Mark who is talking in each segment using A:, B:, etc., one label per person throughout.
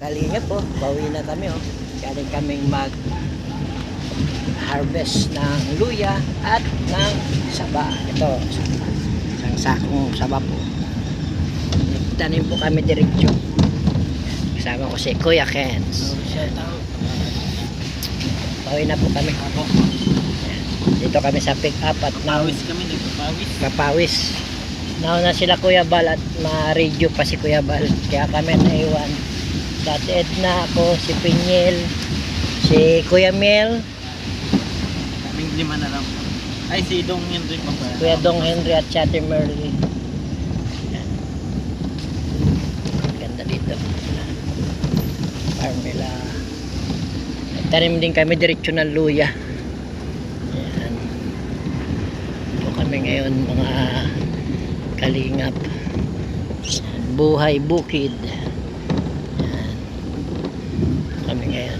A: Kalingap po, bawi na kami oh. Galing kaming mag harvest ng luya at ng saba. Ito, isang sakong saba po. Nagtanim po kami diretsyo. Kasama ko si Kuya Kens. Bawi na po kami. Dito kami sa pick up at
B: Pawis kami,
A: kapawis. Nauna sila Kuya Bal at ma-radio pa si Kuya Bal. Kaya kami naiwan. Dati Edna, ako, si Pinyel, si Kuya Mel,
B: kaming lima na lang. Ay, si Dong Henry pa ba?
A: Kuya Dong Henry at Chate Merly. Yan. Ganda dito. Farm nila. Nagtanim din kami diretsyo ng luya. Yan. Ito kami ngayon mga kalingap. Yan. Buhay bukid. Kami ngayon.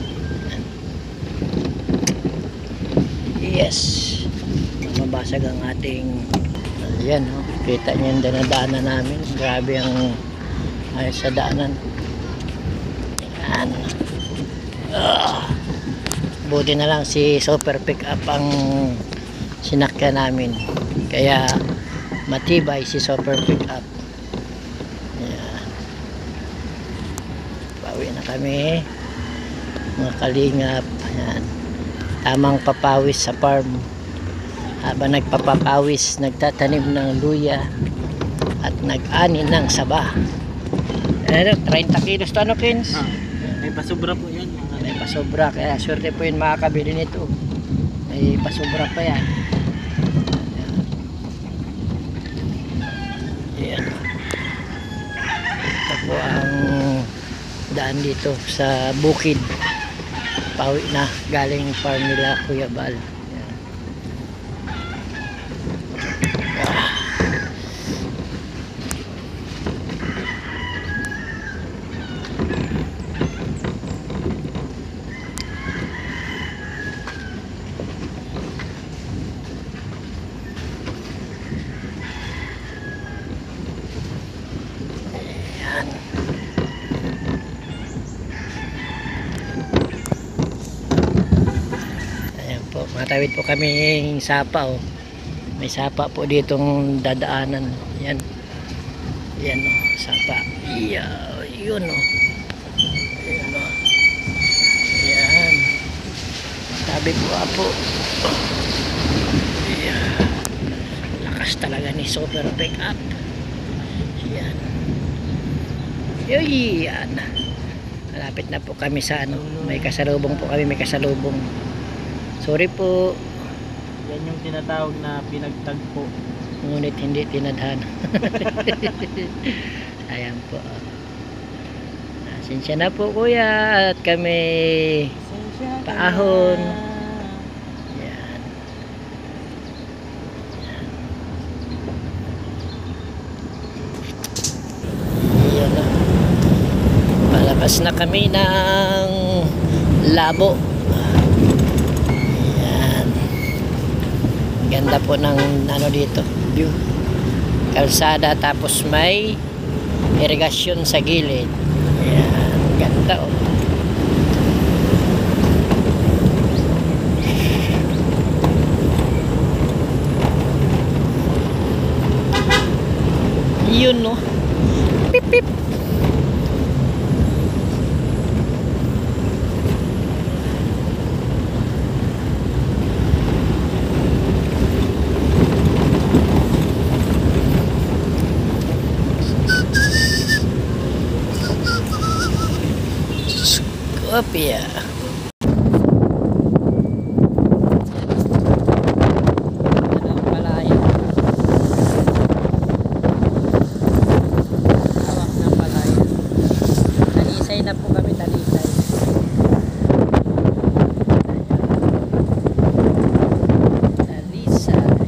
A: Yes. Mabasag ang ating ayan oh. Kita niyo yung dinadaanan namin. Grabe ang ayos sa daanan. Yan. Buti na lang si super pick up ang sinakyan namin. Kaya matibay si super pick up. Yan. Bawi na kami. Mga kalingap. Ayan. Tamang papawis sa farm. Habang nagpapapawis, nagtatanim ng luya at nag-ani ng saba. Ano, 30 kilos to ano, Kins?
B: May pasobra po yan.
A: May pasobra, kaya swerte po yun makakabili nito. May pasobra pa yan. Ayan. Ito po ang daan dito sa bukid. Pawi na galing farm nila Kuya Bal. Yan. Ayan. Po, matawid po kami ng sapa oh. May sapa po ditong dadaanan. Yan. Yan oh, sapa. Yeah, yun oh. Yan oh. Yan. Sabi ko po. Yeah. Lakas talaga ni super pick up. Yan. Yan. Malapit na po kami sa ano. May kasalubong po kami, may kasalubong. Sorry po.
B: Yan yung tinatawag na pinagtagpo.
A: Ngunit hindi tinadhana. Ayan po. Sinsya na po kuya. At kami paahon. Yan. Yan na. Palabas na kami ng labo. Ganda po ng ano dito, view. Kalsada tapos may irigasyon sa gilid. Ayan, ganda oh. Yun no. Pip pip. Opia. Hawak ng palaya. Talisay na po kami, talisay. Talisay.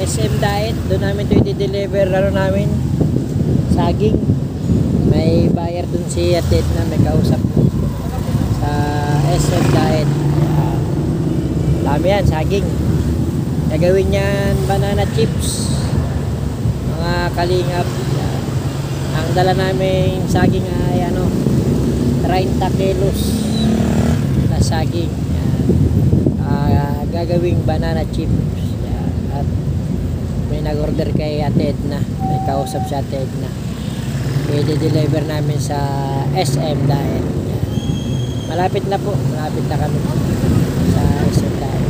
A: SM Diet. Doon namin ito i-deliver. Ano namin? Saging. May buyer dun si Ated na may kausap sa SM Diet. Dami yan, saging. Gagawin yan banana chips. Mga kalingap. Yan. Ang dala namin saging ay 30 kilos na saging. Yan. Gagawing banana chips. Yan. At may nag-order kay Ated na. May kausap si Ated na. I-deliver namin sa SM Diet. Yan. Malapit na po. Malapit na kami sa SM Diet.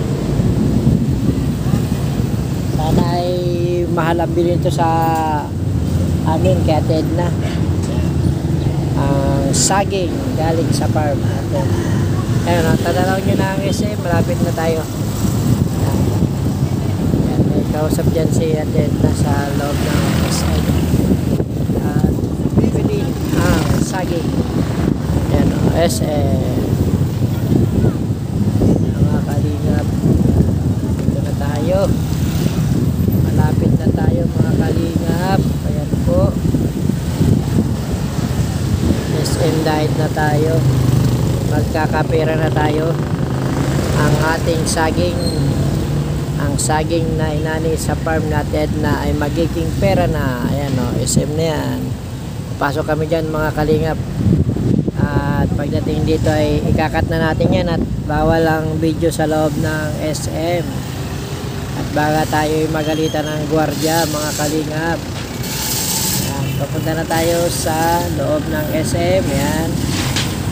A: Sana ay mahal ang bilhin ito sa amin kay Ated na. Ang saging galing sa farm natin. Ayun, tadalaw nyo na ang SM. Malapit na tayo. Yan, may kausap dyan si Ated na sa loob ng SM. At bibili ang saging. Yan o, SM. Mga kalingap. Dito na tayo. Malapit na tayo mga kalingap. Ayan po. SM Diet na tayo. Magkakapera na tayo. Ang ating saging, ang saging na inani sa farm natin na ay magiging pera na. Ayan o, SM na yan. Pasok kami dyan mga kalingap. At pagdating dito ay ikakat na natin yan at bawal ang video sa loob ng SM. At baka tayo ay magalitan ng gwardiya mga kalingap. Ayan, papunta na tayo sa loob ng SM. Ayan.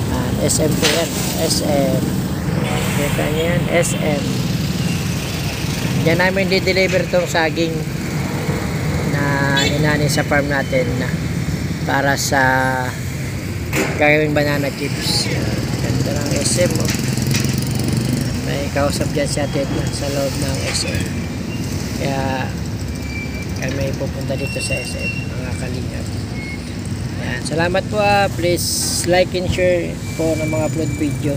A: Ayan, SM po yan. SM. Ayan, kita nyo yan. SM. Diyan namin di-deliver tong saging na inani sa farm natin na para sa gagawing banana chips. Ganda ng SM oh. May kausap dyan si Ated na sa loob ng SM. Kaya kami pupunta dito sa SM mga kalingap. Ayan, salamat po please like and share po ng mga upload video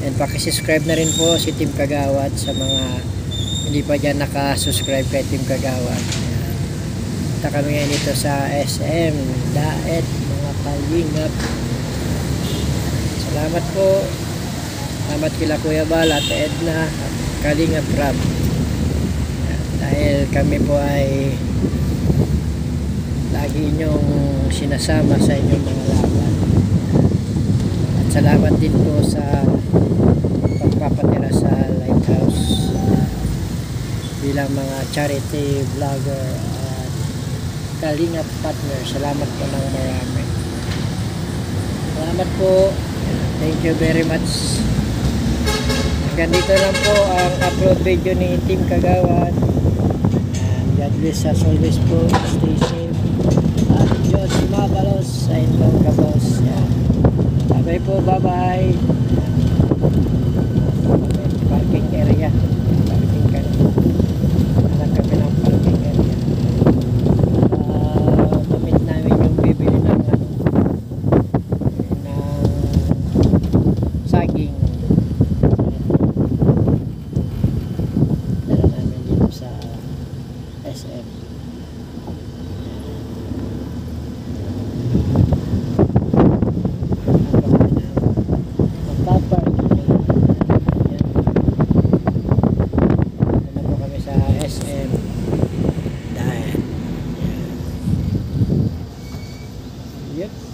A: and pakisubscribe na rin po si Team Kagawad sa mga hindi pa dyan nakasubscribe kay Team Kagawad. Punta kami ngayon dito sa SM Diet mga kalingap. Salamat po. Salamat kila Kuya Bal at Edna at Kalingap Rab. Dahil kami po ay lagi inyong sinasama sa inyong mga laban. At salamat din po sa pagpapatira sa Lighthouse bilang mga charity vlogger at Kalingap partner. Salamat po ng marami. Salamat po. Thank you very much. Hanggang dito lang po ang upload video ni Team Kagawad. And God bless us always po. Stay safe. At Diyos mabalos sa inyong kabos. Bye po. Bye-bye. Parking area. Parking ka. Hanap kami ng parking area. Damit namin yung bibili ng saging. Dala namin dito sa SM. Magpaparking. Yan. Dala po kami sa SM Diet. Yep.